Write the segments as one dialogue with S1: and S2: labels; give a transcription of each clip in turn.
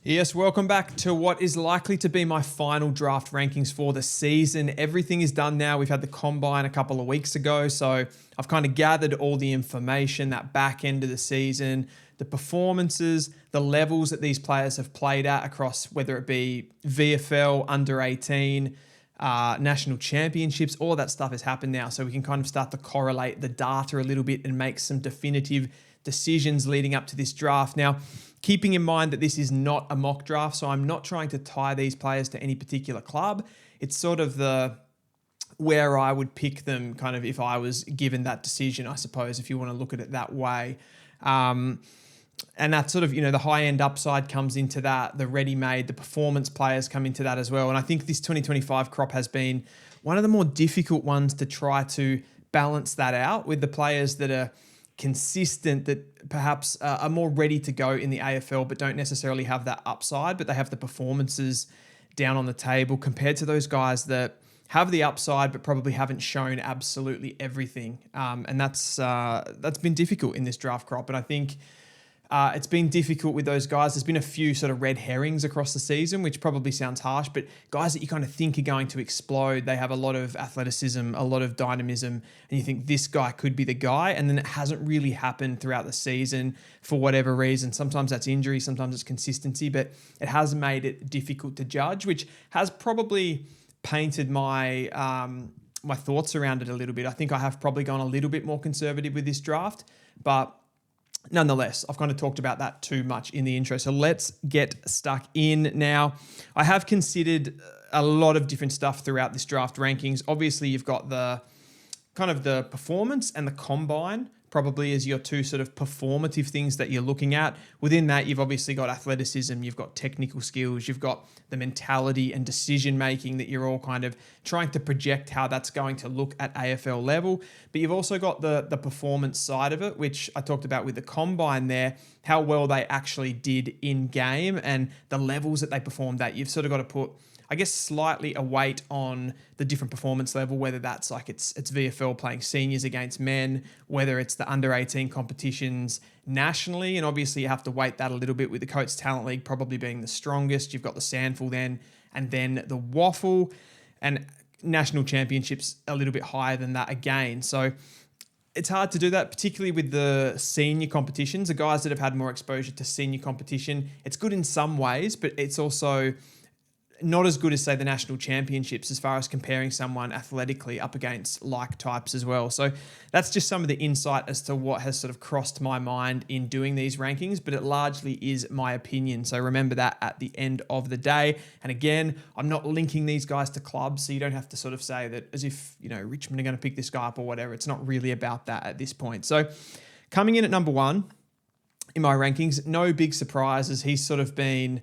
S1: Yes, welcome back to what is likely to be my final draft rankings for the season. Everything is done now. We've had the combine a couple of weeks ago, so I've kind of gathered all the information, that back end of the season, the performances, the levels that these players have played at across whether it be VFL, under 18, national championships, all of that stuff has happened now. So we can kind of start to correlate the data a little bit and make some definitive decisions leading up to this draft. Now, keeping in mind that this is not a mock draft, so I'm not trying to tie these players to any particular club. It's sort of where I would pick them kind of if I was given that decision, I suppose, if you want to look at it that way. And that sort of, the high-end upside comes into that, the ready-made, the performance players come into that as well. And I think this 2025 crop has been one of the more difficult ones to try to balance that out with the players that are consistent, that perhaps are more ready to go in the AFL but don't necessarily have that upside, but they have the performances down on the table compared to those guys that have the upside but probably haven't shown absolutely everything. And that's been difficult in this draft crop. And I think it's been difficult with those guys. There's been a few sort of red herrings across the season, which probably sounds harsh, but guys that you kind of think are going to explode. They have a lot of athleticism, a lot of dynamism, and you think this guy could be the guy, and then it hasn't really happened throughout the season for whatever reason. Sometimes that's injury, sometimes it's consistency, but it has made it difficult to judge, which has probably painted my my thoughts around it a little bit. I think I have probably gone a little bit more conservative with this draft, but nonetheless, I've kind of talked about that too much in the intro. So let's get stuck in now. I have considered a lot of different stuff throughout this draft rankings. Obviously, you've got the kind of the performance and the combine probably as your two sort of performative things that you're looking at. Within that, you've obviously got athleticism, you've got technical skills, you've got the mentality and decision making that you're all kind of trying to project how that's going to look at AFL level. But you've also got the performance side of it, which I talked about with the combine there, how well they actually did in game and the levels that they performed at. You've sort of got to put, I guess, slightly a weight on the different performance level, whether that's like it's VFL playing seniors against men, whether it's the under 18 competitions nationally. And obviously you have to weight that a little bit with the Coates Talent League probably being the strongest. You've got the Sandful then, and then the Waffle, and national championships a little bit higher than that again. So it's hard to do that, particularly with the senior competitions, the guys that have had more exposure to senior competition. It's good in some ways, but it's also not as good as, say, the national championships as far as comparing someone athletically up against like types as well. So that's just some of the insight as to what has sort of crossed my mind in doing these rankings, but it largely is my opinion. So remember that at the end of the day. And again, I'm not linking these guys to clubs, so you don't have to sort of say that as if, Richmond are going to pick this guy up or whatever. It's not really about that at this point. So coming in at number one in my rankings, no big surprises. He's sort of been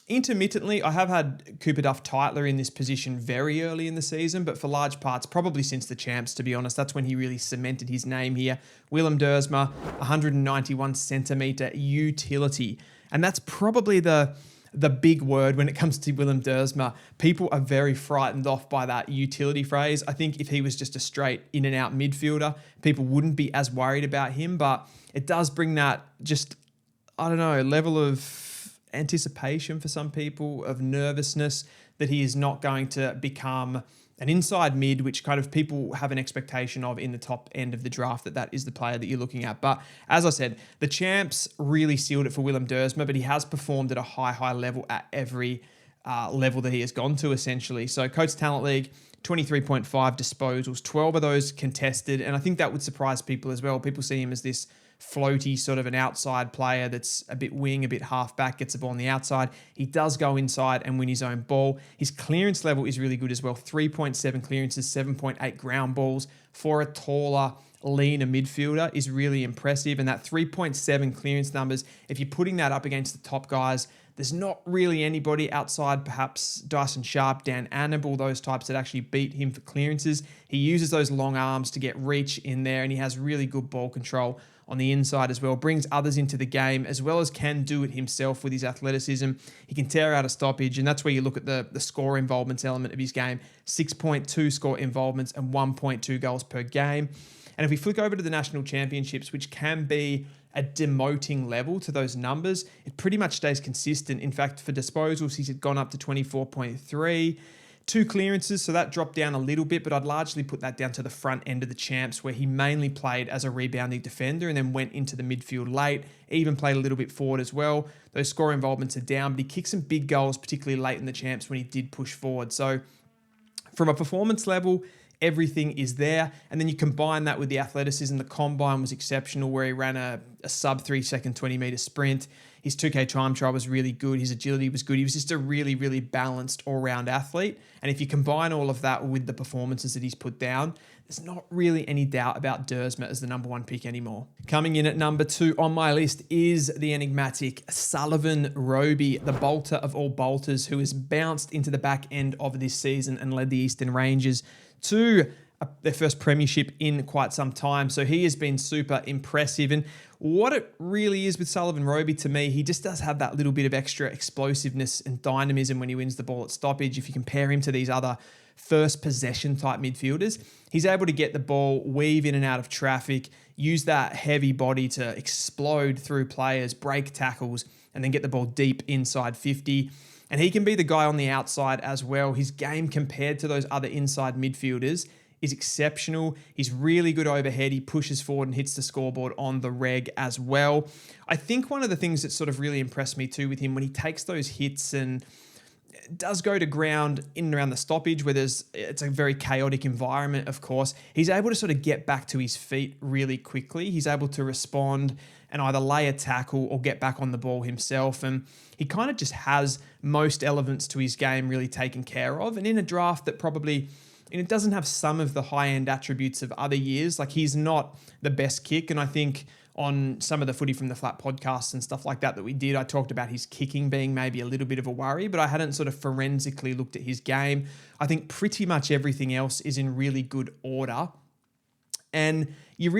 S1: intermittently, I have had Cooper Duff-Tytler in this position very early in the season, but for large parts, probably since the champs, to be honest. That's when he really cemented his name here. Willem Dersma, 191 centimetre utility. And that's probably the big word when it comes to Willem Dersma. People are very frightened off by that utility phrase. I think if he was just a straight in and out midfielder, people wouldn't be as worried about him, but it does bring that just, level of anticipation for some people, of nervousness that he is not going to become an inside mid, which kind of people have an expectation of in the top end of the draft, that is the player that you're looking at. But as I said, the champs really sealed it for Willem Dersma, but he has performed at a high level at every level that he has gone to, essentially. So Coates Talent League, 23.5 disposals, 12 of those contested, and I think that would surprise people as well. People see him as this floaty sort of an outside player that's a bit wing, a bit half-back, gets the ball on the outside. He does go inside and win his own ball. His clearance level is really good as well. 3.7 clearances, 7.8 ground balls for a taller, leaner midfielder is really impressive. And that 3.7 clearance numbers, if you're putting that up against the top guys, there's not really anybody outside perhaps Dyson Sharp, Dan Annable, those types that actually beat him for clearances. He uses those long arms to get reach in there, and he has really good ball control on the inside as well. Brings others into the game as well as can do it himself with his athleticism. He can tear out a stoppage, and that's where you look at the score involvements element of his game. 6.2 score involvements and 1.2 goals per game. And if we flick over to the national championships, which can be a demoting level to those numbers. It pretty much stays consistent. In fact, for disposals, he's gone up to 24.3. 2 clearances, so that dropped down a little bit, but I'd largely put that down to the front end of the champs where he mainly played as a rebounding defender and then went into the midfield late, even played a little bit forward as well. Those score involvements are down, but he kicked some big goals, particularly late in the champs when he did push forward. So from a performance level, everything is there. And then you combine that with the athleticism. The combine was exceptional where he ran a sub 3 second 20 meter sprint. His 2K time trial was really good. His agility was good. He was just a really, really balanced all-round athlete. And if you combine all of that with the performances that he's put down, there's not really any doubt about Dersma as the number 1 pick anymore. Coming in at number 2 on my list is the enigmatic Sullivan Roby, the bolter of all bolters, who has bounced into the back end of this season and led the Eastern Rangers to their first premiership in quite some time. So he has been super impressive. And what it really is with Sullivan Roby, to me, he just does have that little bit of extra explosiveness and dynamism when he wins the ball at stoppage. If you compare him to these other first possession type midfielders, he's able to get the ball, weave in and out of traffic, use that heavy body to explode through players, break tackles, and then get the ball deep inside 50. And he can be the guy on the outside as well. His game compared to those other inside midfielders is exceptional. He's really good overhead. He pushes forward and hits the scoreboard on the reg as well. I think one of the things that sort of really impressed me too with him when he takes those hits and does go to ground in and around the stoppage where it's a very chaotic environment, of course, he's able to sort of get back to his feet really quickly. He's able to respond and either lay a tackle or get back on the ball himself. And he kind of just has most elements to his game really taken care of. And in a draft that probably, and it doesn't have some of the high-end attributes of other years. Like, he's not the best kick. And I think on some of the Footy from the Flat podcasts and stuff like that we did, I talked about his kicking being maybe a little bit of a worry, but I hadn't sort of forensically looked at his game. I think pretty much everything else is in really good order. And you're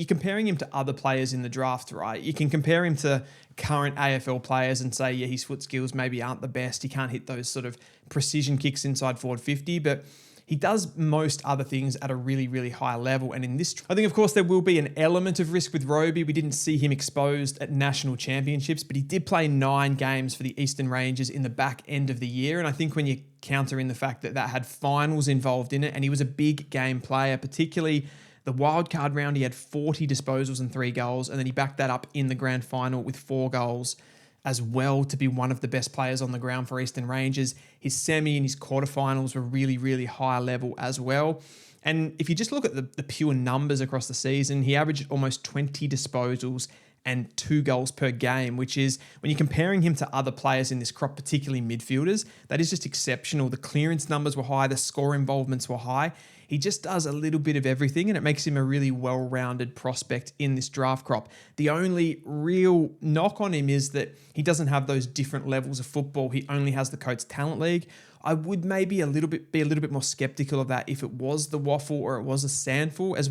S1: comparing him to other players in the draft, right? You can compare him to current AFL players and say, yeah, his foot skills maybe aren't the best. He can't hit those sort of precision kicks inside forward 50, but he does most other things at a really, really high level. And in this, I think, of course, there will be an element of risk with Roby. We didn't see him exposed at national championships, but he did play 9 games for the Eastern Rangers in the back end of the year. And I think when you counter in the fact that that had finals involved in it, and he was a big game player, particularly the wildcard round, he had 40 disposals and 3 goals. And then he backed that up in the grand final with 4 goals as well to be one of the best players on the ground for Eastern Rangers. His semi and his quarterfinals were really, really high level as well. And if you just look at the pure numbers across the season, he averaged almost 20 disposals and 2 goals per game, which is, when you're comparing him to other players in this crop, particularly midfielders, that is just exceptional. The clearance numbers were high, the score involvements were high. He just does a little bit of everything, and it makes him a really well-rounded prospect in this draft crop. The only real knock on him is that he doesn't have those different levels of football. He only has the Coates Talent League. I would maybe be a little bit more skeptical of that if it was the Waffle or it was a Sandful, as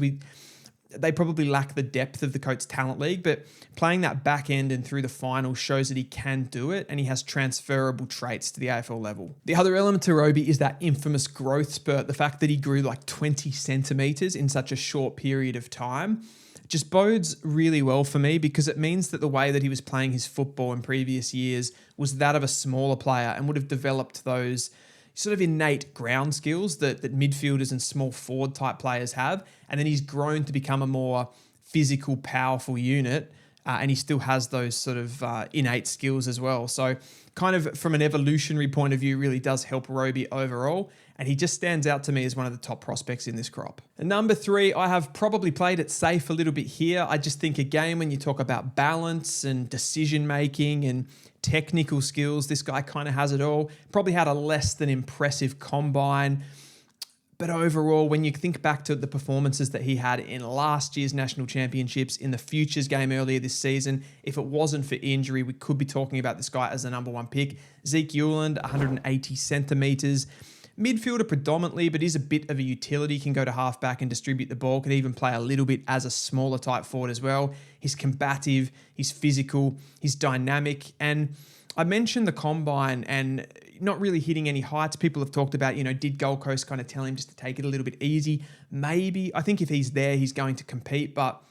S1: they probably lack the depth of the Coates Talent League, but playing that back end and through the final shows that he can do it, and he has transferable traits to the AFL level. The other element to Roby is that infamous growth spurt. The fact that he grew like 20 centimeters in such a short period of time just bodes really well for me, because it means that the way that he was playing his football in previous years was that of a smaller player and would have developed those sort of innate ground skills that midfielders and small forward type players have. And then he's grown to become a more physical, powerful unit. And he still has those sort of innate skills as well. So kind of from an evolutionary point of view, really does help Roby overall. And he just stands out to me as one of the top prospects in this crop. And number 3, I have probably played it safe a little bit here. I just think, again, when you talk about balance and decision making and technical skills, this guy kind of has it all. Probably had a less than impressive combine. But overall, when you think back to the performances that he had in last year's national championships, in the Futures game earlier this season, if it wasn't for injury, we could be talking about this guy as the number 1 pick. Zeke Uland, 180 centimeters. Midfielder predominantly, but is a bit of a utility, can go to halfback and distribute the ball, can even play a little bit as a smaller type forward as well. He's combative, he's physical, he's dynamic. And I mentioned the combine and not really hitting any heights. People have talked about, did Gold Coast kind of tell him just to take it a little bit easy? Maybe. I think if he's there, he's going to compete, but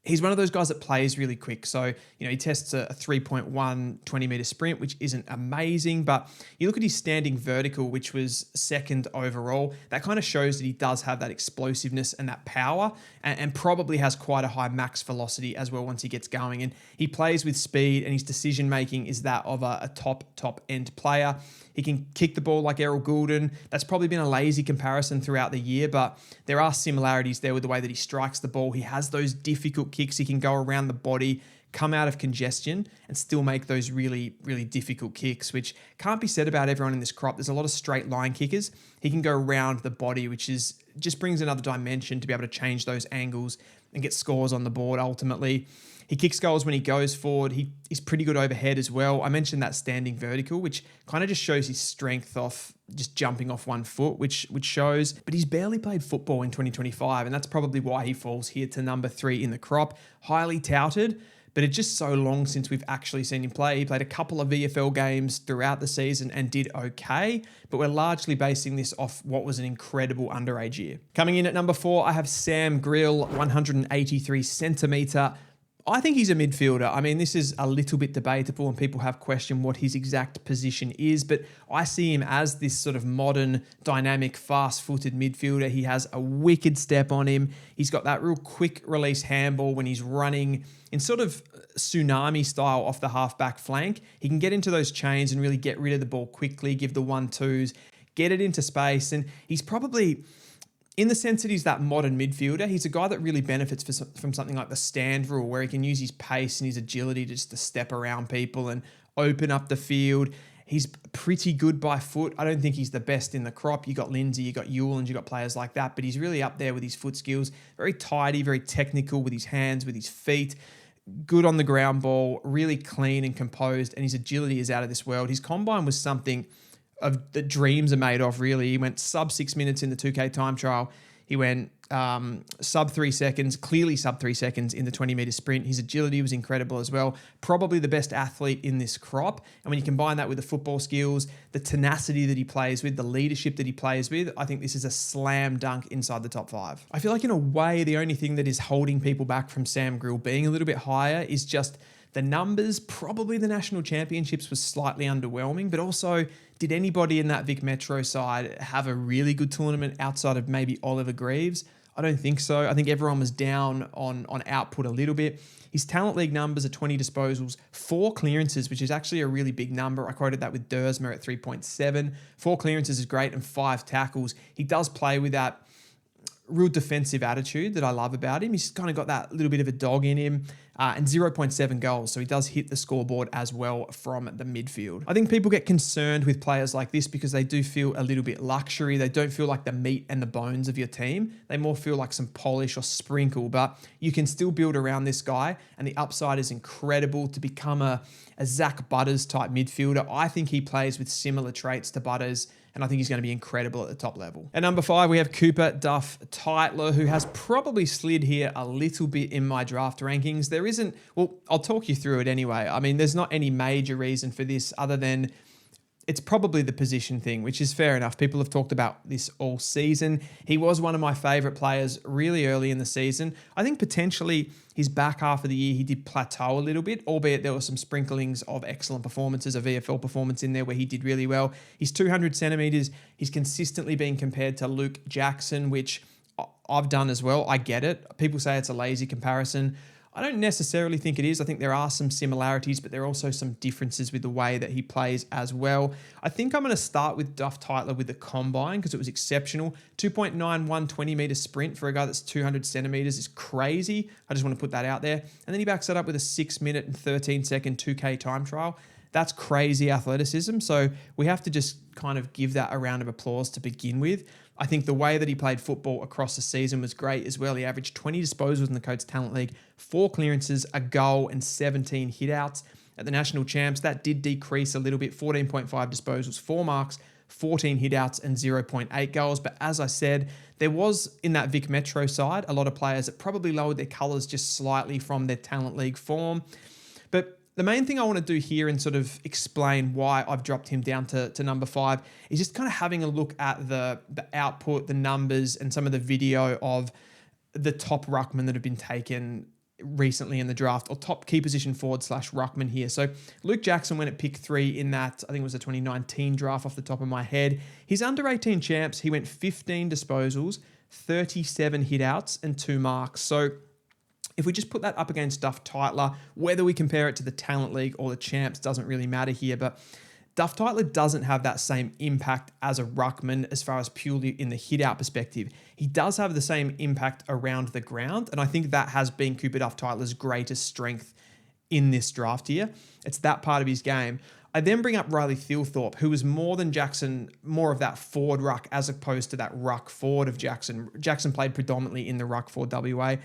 S1: He's one of those guys that plays really quick. So, he tests a 3.1 20-meter sprint, which isn't amazing, but you look at his standing vertical, which was second overall. That kind of shows that he does have that explosiveness and that power, and probably has quite a high max velocity as well once he gets going. And he plays with speed, and his decision-making is that of a top-end player. He can kick the ball like Errol Goulden. That's probably been a lazy comparison throughout the year, but there are similarities there with the way that he strikes the ball. He has those difficult kicks. He can go around the body, come out of congestion, and still make those really, really difficult kicks, which can't be said about everyone in this crop. There's a lot of straight line kickers. He can go around the body, which just brings another dimension to be able to change those angles and get scores on the board ultimately. He kicks goals when he goes forward. He's pretty good overhead as well. I mentioned that standing vertical, which kind of just shows his strength off just jumping off one foot, which shows. But he's barely played football in 2025, and that's probably why he falls here to number 3 in the crop. Highly touted, but it's just so long since we've actually seen him play. He played a couple of VFL games throughout the season and did okay, but we're largely basing this off what was an incredible underage year. Coming in at number 4, I have Sam Grill, 183 centimetre. I think he's a midfielder. I mean, this is a little bit debatable and people have questioned what his exact position is, but I see him as this sort of modern, dynamic, fast-footed midfielder. He has a wicked step on him. He's got that real quick release handball when he's running in sort of tsunami style off the half-back flank. He can get into those chains and really get rid of the ball quickly, give the 1-2s, get it into space, and he's probably, in the sense that he's that modern midfielder, he's a guy that really benefits from something like the stand rule, where he can use his pace and his agility just to step around people and open up the field. He's pretty good by foot. I don't think he's the best in the crop. You got Lindsay, you got Ewell, and you got players like that, but he's really up there with his foot skills. Very tidy, very technical with his hands, with his feet. Good on the ground ball, really clean and composed, and his agility is out of this world. His combine was something of the dreams are made of, really. He went sub 6 minutes in the 2K time trial. He went sub 3 seconds, clearly sub 3 seconds in the 20-meter sprint. His agility was incredible as well. Probably the best athlete in this crop. And when you combine that with the football skills, the tenacity that he plays with, the leadership that he plays with, I think this is a slam dunk inside the top 5. I feel like in a way, the only thing that is holding people back from Sam Grill being a little bit higher is just the numbers. Probably the national championships was slightly underwhelming, but also, did anybody in that Vic Metro side have a really good tournament outside of maybe Oliver Greaves? I don't think so. I think everyone was down on output a little bit. His talent league numbers are 20 disposals, 4 clearances, which is actually a really big number. I quoted that with Dersmer at 3.7. 4 clearances is great, and 5 tackles. He does play with that real defensive attitude that I love about him. He's kind of got that little bit of a dog in him, and 0.7 goals. So he does hit the scoreboard as well from the midfield. I think people get concerned with players like this because they do feel a little bit luxury. They don't feel like the meat and the bones of your team. They more feel like some polish or sprinkle, but you can still build around this guy, and the upside is incredible to become a Zach Butters type midfielder. I think he plays with similar traits to Butters, and I think he's going to be incredible at the top level. At number 5, we have Cooper Duff Tytler, who has probably slid here a little bit in my draft rankings. There isn't, well, I'll talk you through it anyway. I mean, there's not any major reason for this other than it's probably the position thing, which is fair enough. People have talked about this all season. He was one of my favorite players really early in the season. I think potentially his back half of the year, he did plateau a little bit, albeit there were some sprinklings of excellent performances, a VFL performance in there where he did really well. He's 200 centimeters. He's consistently being compared to Luke Jackson, which I've done as well. I get it. People say it's a lazy comparison. I don't necessarily think it is. I think there are some similarities, but there are also some differences with the way that he plays as well. I think I'm going to start with Duff Tytler with the combine because it was exceptional. 2.91 20-meter sprint for a guy that's 200 centimeters is crazy. I just want to put that out there. And then he backs that up with a 6 minute and 13-second 2K time trial. That's crazy athleticism. So we have to just kind of give that a round of applause to begin with. I think the way that he played football across the season was great as well. He averaged 20 disposals in the Coates Talent League, 4 clearances, a goal, and 17 hitouts. At the national champs, that did decrease a little bit, 14.5 disposals, 4 marks, 14 hitouts, and 0.8 goals. But as I said, there was, in that Vic Metro side, a lot of players that probably lowered their colours just slightly from their Talent League form. But the main thing I want to do here and sort of explain why I've dropped him down to number 5 is just kind of having a look at the output, the numbers, and some of the video of the top ruckmen that have been taken recently in the draft, or top key position forward / ruckman here. So Luke Jackson went at pick 3 in that, I think it was the 2019 draft off the top of my head. His under 18 champs, he went 15 disposals, 37 hitouts and 2 marks. So if we just put that up against Duff Tytler, whether we compare it to the Talent League or the champs doesn't really matter here, but Duff Tytler doesn't have that same impact as a ruckman as far as purely in the hit-out perspective. He does have the same impact around the ground, and I think that has been Cooper Duff Tytler's greatest strength in this draft year. It's that part of his game. I then bring up Riley Thilthorpe, who was more than Jackson, more of that forward ruck as opposed to that ruck forward of Jackson. Jackson played predominantly in the ruck for WA.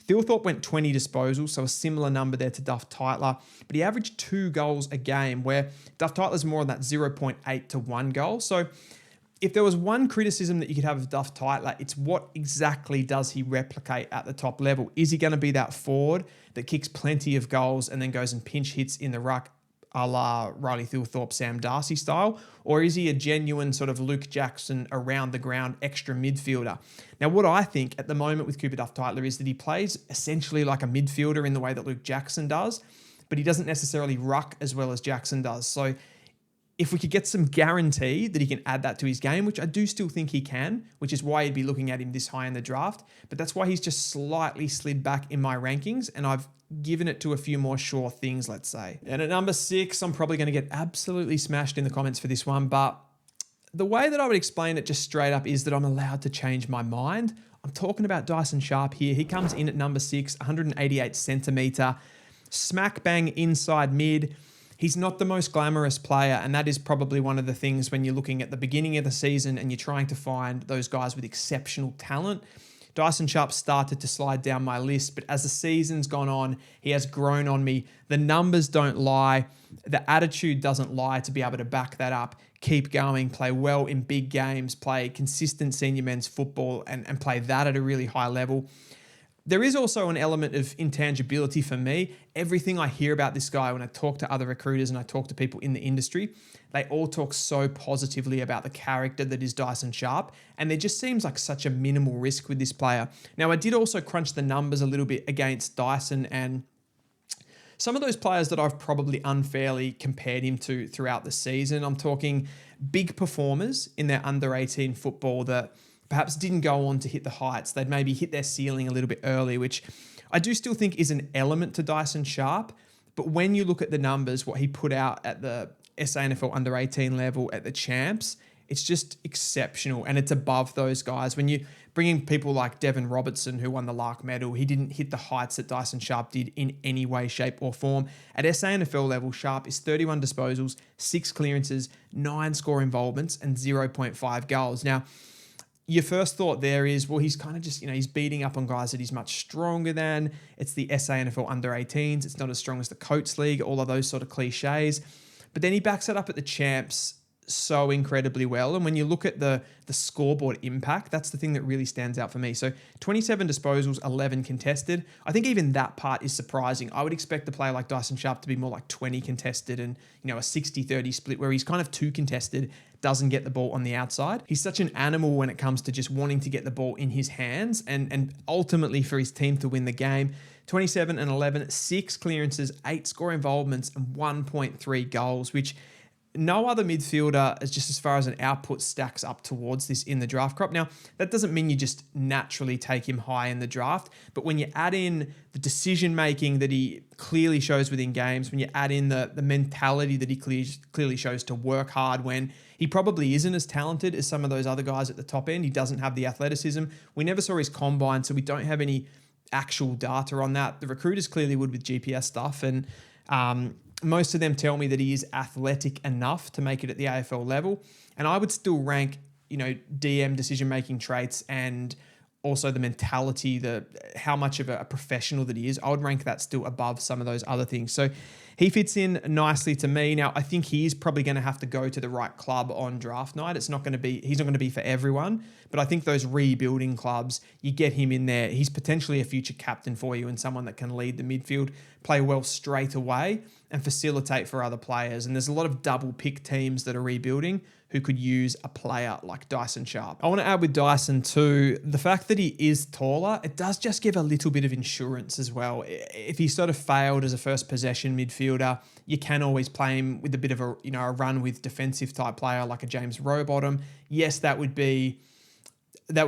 S1: Thilthorpe went 20 disposals, so a similar number there to Duff Tytler, but he averaged 2 goals a game, where Duff Tytler's more on that 0.8 to 1 goal. So if there was one criticism that you could have of Duff Tytler, it's what exactly does he replicate at the top level? Is he going to be that forward that kicks plenty of goals and then goes and pinch hits in the ruck, a la Riley Thilthorpe, Sam Darcy style? Or is he a genuine sort of Luke Jackson around the ground extra midfielder? Now, what I think at the moment with Cooper Duff Tytler is that he plays essentially like a midfielder in the way that Luke Jackson does, but he doesn't necessarily ruck as well as Jackson does. So if we could get some guarantee that he can add that to his game, which I do still think he can, which is why you'd be looking at him this high in the draft, but that's why he's just slightly slid back in my rankings, and I've given it to a few more sure things, let's say. And at number 6, I'm probably going to get absolutely smashed in the comments for this one, but the way that I would explain it just straight up is that I'm allowed to change my mind. I'm talking about Dyson Sharp here. He comes in at number 6, 188 centimetre, smack bang inside mid. He's not the most glamorous player, and that is probably one of the things when you're looking at the beginning of the season and you're trying to find those guys with exceptional talent. Dyson Sharp started to slide down my list, but as the season's gone on, he has grown on me. The numbers don't lie. The attitude doesn't lie to be able to back that up. Keep going, play well in big games, play consistent senior men's football, and play that at a really high level. There is also an element of intangibility for me. Everything I hear about this guy when I talk to other recruiters and I talk to people in the industry, they all talk so positively about the character that is Dyson Sharp, and there just seems like such a minimal risk with this player. Now, I did also crunch the numbers a little bit against Dyson and some of those players that I've probably unfairly compared him to throughout the season. I'm talking big performers in their under 18 football that perhaps didn't go on to hit the heights. They'd maybe hit their ceiling a little bit early, which I do still think is an element to Dyson Sharp. But when you look at the numbers, what he put out at the SANFL under 18 level at the champs, it's just exceptional, and it's above those guys. When you bring in people like Devon Robertson, who won the Lark medal, he didn't hit the heights that Dyson Sharp did in any way, shape or form. At SANFL level, Sharp is 31 disposals, 6 clearances, 9 score involvements, and 0.5 goals. Now, your first thought there is, well, he's kind of just, he's beating up on guys that he's much stronger than. It's the SANFL under 18s. It's not as strong as the Coates League, all of those sort of cliches. But then he backs it up at the champs so incredibly well. And when you look at the scoreboard impact, that's the thing that really stands out for me. So 27 disposals, 11 contested. I think even that part is surprising. I would expect a player like Dyson Sharp to be more like 20 contested and, a 60-30 split where he's kind of 2 contested, doesn't get the ball on the outside. He's such an animal when it comes to just wanting to get the ball in his hands and ultimately for his team to win the game. 27 and 11, 6 clearances, 8 score involvements and 1.3 goals, which no other midfielder, just as far as an output, stacks up towards this in the draft crop. Now, that doesn't mean you just naturally take him high in the draft, but when you add in the decision-making that he clearly shows within games, when you add in the mentality that he clearly shows to work hard when he probably isn't as talented as some of those other guys at the top end. He doesn't have the athleticism. We never saw his combine, so we don't have any actual data on that. The recruiters clearly would with GPS stuff, and most of them tell me that he is athletic enough to make it at the AFL level. And I would still rank, DM decision-making traits and also the mentality, how much of a professional that he is. I would rank that still above some of those other things. So he fits in nicely to me. Now, I think he is probably going to have to go to the right club on draft night. He's not going to be for everyone, but I think those rebuilding clubs, you get him in there. He's potentially a future captain for you and someone that can lead the midfield. play well straight away and facilitate for other players. And there's a lot of double pick teams that are rebuilding who could use a player like Dyson Sharp. I want to add with Dyson too, the fact that he is taller, it does just give a little bit of insurance as well. If he sort of failed as a first possession midfielder, you can always play him with a bit of a run with defensive type player like a James Rowbottom. Yes, that would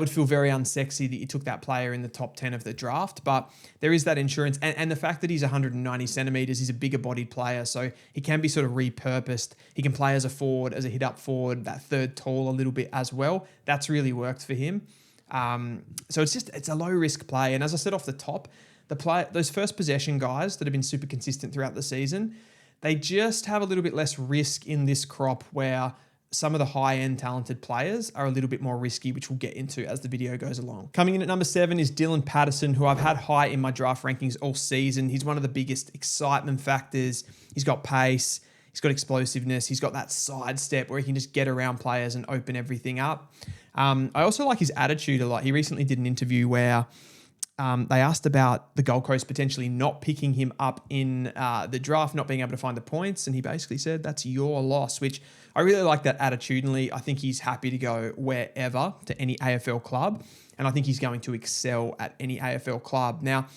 S1: feel very unsexy that you took that player in the top 10 of the draft, but there is that insurance. And the fact that he's 190 centimeters, he's a bigger bodied player, so he can be sort of repurposed. He can play as a forward, as a hit up forward, that third tall a little bit as well. That's really worked for him. So it's a low risk play. And as I said off the top, those first possession guys that have been super consistent throughout the season, they just have a little bit less risk in this crop where some of the high-end talented players are a little bit more risky, which we'll get into as the video goes along. Coming in at number 7 is Dylan Patterson, who I've had high in my draft rankings all season. He's one of the biggest excitement factors. He's got pace, he's got explosiveness, he's got that sidestep where he can just get around players and open everything up. I also like his attitude a lot. He recently did an interview where they asked about the Gold Coast potentially not picking him up in the draft, not being able to find the points. And he basically said, that's your loss, which I really like that attitudinally. I think he's happy to go wherever to any AFL club. And I think he's going to excel at any AFL club. Now,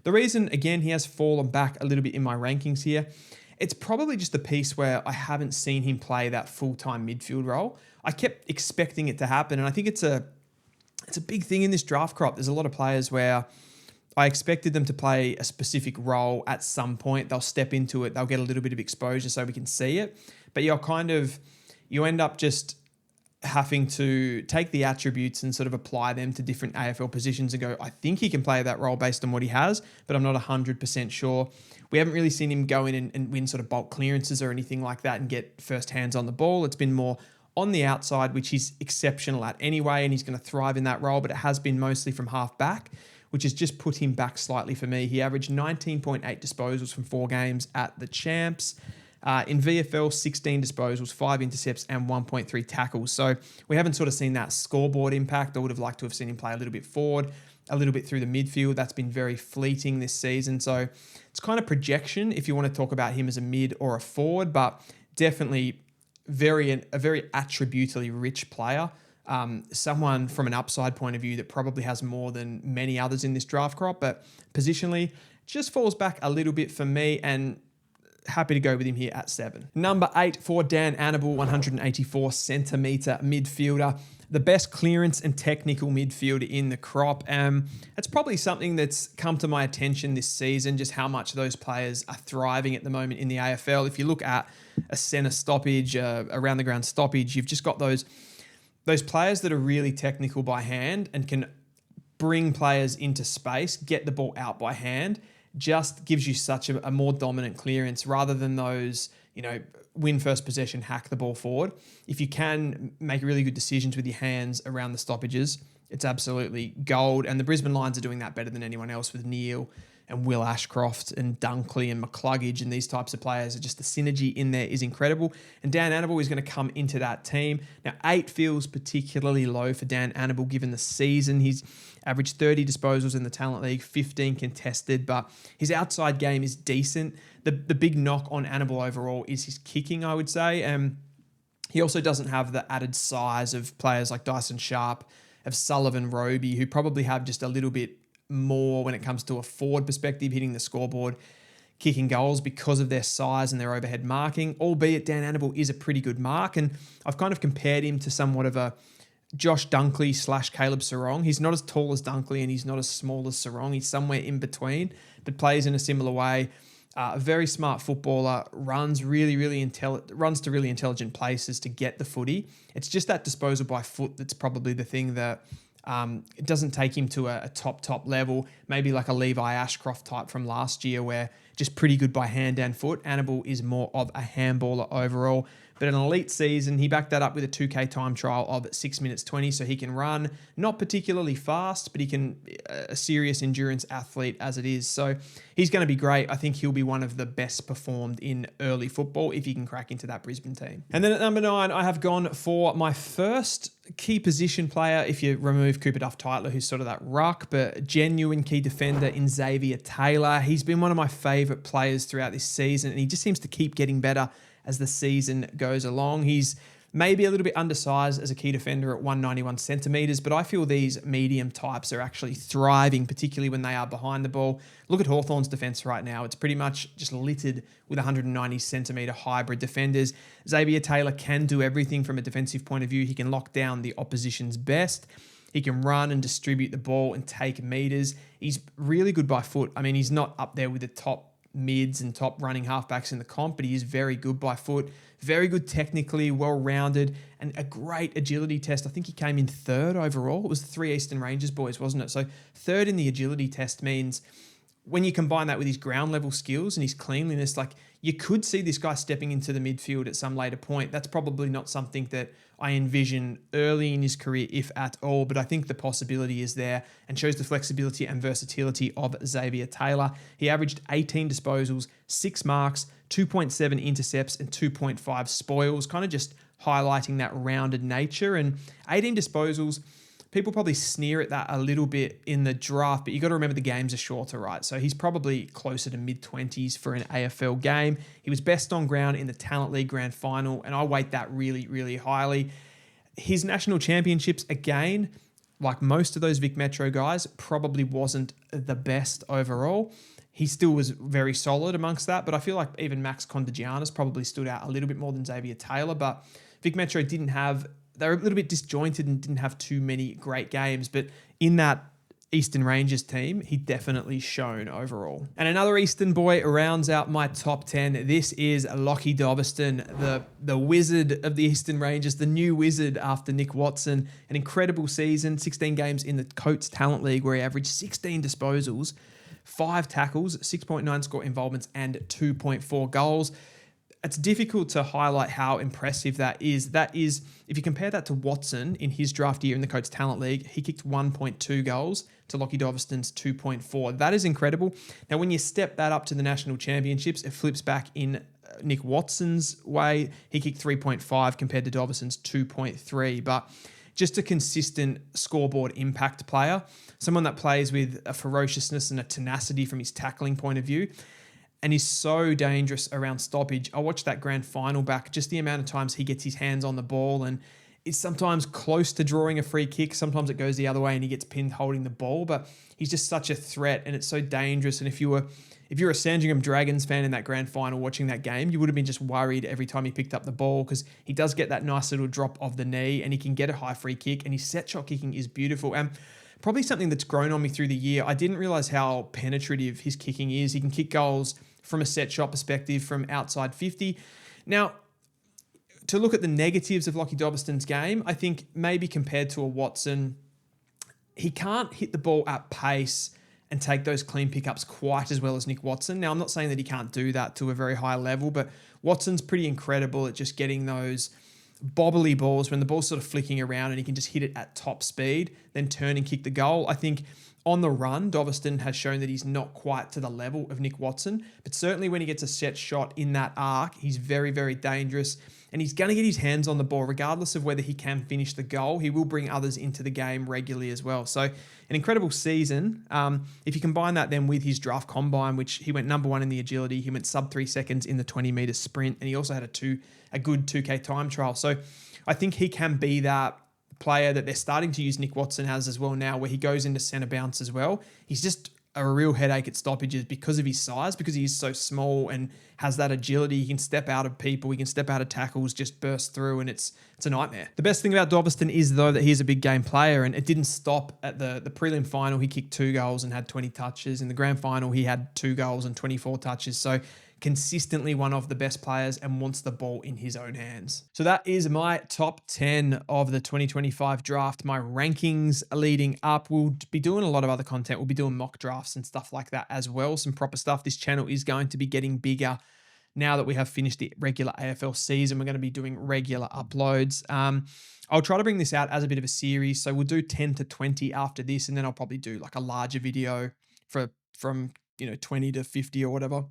S1: the reason, again, he has fallen back a little bit in my rankings here, it's probably just the piece where I haven't seen him play that full-time midfield role. I kept expecting it to happen. And I think it's a big thing in this draft crop. There's a lot of players where I expected them to play a specific role at some point. They'll step into it. They'll get a little bit of exposure so we can see it. But you end up just having to take the attributes and sort of apply them to different AFL positions and go, I think he can play that role based on what he has, but I'm not 100% sure. We haven't really seen him go in and win sort of bulk clearances or anything like that and get first hands on the ball. It's been more on the outside, which he's exceptional at anyway, and he's going to thrive in that role, but it has been mostly from half back, which has just put him back slightly for me. He averaged 19.8 disposals from 4 games at the Champs. In VFL, 16 disposals, 5 intercepts, and 1.3 tackles. So we haven't sort of seen that scoreboard impact. I would have liked to have seen him play a little bit forward, a little bit through the midfield. That's been very fleeting this season. So it's kind of projection if you want to talk about him as a mid or a forward, but definitely a very attributally rich player. Someone from an upside point of view that probably has more than many others in this draft crop, but positionally just falls back a little bit for me, and happy to go with him here at 7. Number 8 for Dan Annable, 184 centimeter midfielder, the best clearance and technical midfielder in the crop. It's probably something that's come to my attention this season, just how much those players are thriving at the moment in the AFL. If you look at a centre stoppage, around the ground stoppage, you've just got those players that are really technical by hand and can bring players into space, get the ball out by hand, just gives you such a more dominant clearance rather than those, win first possession, hack the ball forward. If you can make really good decisions with your hands around the stoppages, it's absolutely gold. And the Brisbane Lions are doing that better than anyone else with Neil and Will Ashcroft and Dunkley and McCluggage and these types of players. Just the synergy in there is incredible. And Dan Annable is going to come into that team. Now, 8 feels particularly low for Dan Annable given the season. He's averaged 30 disposals in the Talent League, 15 contested, but his outside game is decent. The big knock on Annable overall is his kicking, I would say. He also doesn't have the added size of players like Dyson Sharp, of Sullivan, Roby, who probably have just a little bit more when it comes to a forward perspective, hitting the scoreboard, kicking goals because of their size and their overhead marking, albeit Dan Annable is a pretty good mark. And I've kind of compared him to somewhat of a Josh Dunkley / Caleb Sarong. He's not as tall as Dunkley and he's not as small as Sarong. He's somewhere in between, but plays in a similar way. A very smart footballer, runs to really intelligent places to get the footy. It's just that disposal by foot that's probably the thing that it doesn't take him to a top level, maybe like a Levi Ashcroft type from last year where just pretty good by hand and foot. Annable is more of a handballer overall. But an elite season, he backed that up with a 2K time trial of 6 minutes 20, so he can run, not particularly fast, but he can a serious endurance athlete as it is. So he's going to be great. I think he'll be one of the best performed in early football if he can crack into that Brisbane team. And then at number 9, I have gone for my first key position player, if you remove Cooper Duff-Tytler, who's sort of that ruck, but genuine key defender in Xavier Taylor. He's been one of my favourite favorite players throughout this season, and he just seems to keep getting better as the season goes along. He's maybe a little bit undersized as a key defender at 191 centimeters, but I feel these medium types are actually thriving, particularly when they are behind the ball. Look at Hawthorn's defense right now. It's pretty much just littered with 190 centimeter hybrid defenders. Xavier Taylor can do everything from a defensive point of view. He can lock down the opposition's best. He can run and distribute the ball and take meters. He's really good by foot. I mean, he's not up there with the top mids and top running halfbacks in the comp, but he is very good by foot, very good technically, well-rounded, and a great agility test. I think he came in third overall. It was the 3 Eastern Rangers boys, wasn't it? So third in the agility test means when you combine that with his ground level skills and his cleanliness, like you could see this guy stepping into the midfield at some later point. That's probably not something that I envision early in his career, if at all, but I think the possibility is there and shows the flexibility and versatility of Xavier Taylor. He averaged 18 disposals, 6 marks, 2.7 intercepts, and 2.5 spoils, kind of just highlighting that rounded nature. And 18 disposals, people probably sneer at that a little bit in the draft, but you got to remember the games are shorter, right? So he's probably closer to mid-20s for an AFL game. He was best on ground in the Talent League Grand Final, and I weight that really, really highly. His national championships, again, like most of those Vic Metro guys, probably wasn't the best overall. He still was very solid amongst that, but I feel like even Max Condigianis probably stood out a little bit more than Xavier Taylor, but Vic Metro they were a little bit disjointed and didn't have too many great games, but in that Eastern Rangers team, he definitely shone overall. And another Eastern boy rounds out my top 10. This is Lockie Dobeston, the wizard of the Eastern Rangers, the new wizard after Nick Watson. An incredible season, 16 games in the Coates Talent League where he averaged 16 disposals, 5 tackles, 6.9 score involvements, and 2.4 goals. It's difficult to highlight how impressive that is. That is, if you compare that to Watson in his draft year in the Coates Talent League, he kicked 1.2 goals to Lockie Dobeston's 2.4. That is incredible. Now, when you step that up to the national championships, it flips back in Nick Watson's way. He kicked 3.5 compared to Dobeston's 2.3. But just a consistent scoreboard impact player, someone that plays with a ferociousness and a tenacity from his tackling point of view, and he's so dangerous around stoppage. I watched that grand final back, just the amount of times he gets his hands on the ball, and it's sometimes close to drawing a free kick. Sometimes it goes the other way and he gets pinned holding the ball, but he's just such a threat and it's so dangerous. And if you're a Sandringham Dragons fan in that grand final watching that game, you would have been just worried every time he picked up the ball because he does get that nice little drop of the knee and he can get a high free kick and his set shot kicking is beautiful. And probably something that's grown on me through the year, I didn't realize how penetrative his kicking is. He can kick goals from a set shot perspective from outside 50. Now, to look at the negatives of Lockie Dobeston's game, I think maybe compared to a Watson, he can't hit the ball at pace and take those clean pickups quite as well as Nick Watson. Now, I'm not saying that he can't do that to a very high level, but Watson's pretty incredible at just getting those bobbly balls when the ball's sort of flicking around and he can just hit it at top speed, then turn and kick the goal. I think on the run, Dobeston has shown that he's not quite to the level of Nick Watson, but certainly when he gets a set shot in that arc, he's very, very dangerous and he's going to get his hands on the ball regardless of whether he can finish the goal. He will bring others into the game regularly as well. So an incredible season. If you combine that then with his draft combine, which he went number 1 in the agility, he went sub 3 seconds in the 20-meter sprint, and he also had a good 2K time trial. So I think he can be that player that they're starting to use Nick Watson as well now, where he goes into centre bounce as well. He's just a real headache at stoppages because of his size, because he's so small and has that agility. He can step out of people, he can step out of tackles, just burst through, and it's a nightmare. The best thing about Dobeston is, though, that he's a big game player, and it didn't stop at the prelim final. He kicked 2 goals and had 20 touches. In the grand final, he had 2 goals and 24 touches. So consistently one of the best players and wants the ball in his own hands. So that is my top 10 of the 2025 draft, my rankings leading up. We'll be doing a lot of other content. We'll be doing mock drafts and stuff like that as well. Some proper stuff. This channel is going to be getting bigger now that we have finished the regular AFL season. We're going to be doing regular uploads. I'll try to bring this out as a bit of a series. So we'll do 10 to 20 after this, and then I'll probably do like a larger video from 20 to 50 or whatever.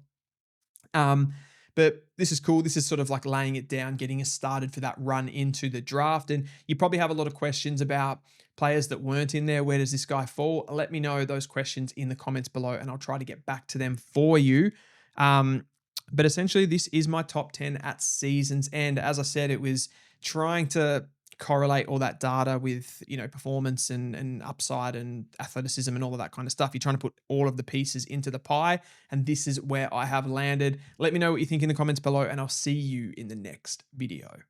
S1: But this is cool. This is sort of like laying it down, getting us started for that run into the draft. And you probably have a lot of questions about players that weren't in there. Where does this guy fall? Let me know those questions in the comments below and I'll try to get back to them for you. But essentially, this is my top 10 at season's end. As I said, it was trying to correlate all that data with, performance and upside and athleticism and all of that kind of stuff. You're trying to put all of the pieces into the pie, and this is where I have landed. Let me know what you think in the comments below, and I'll see you in the next video.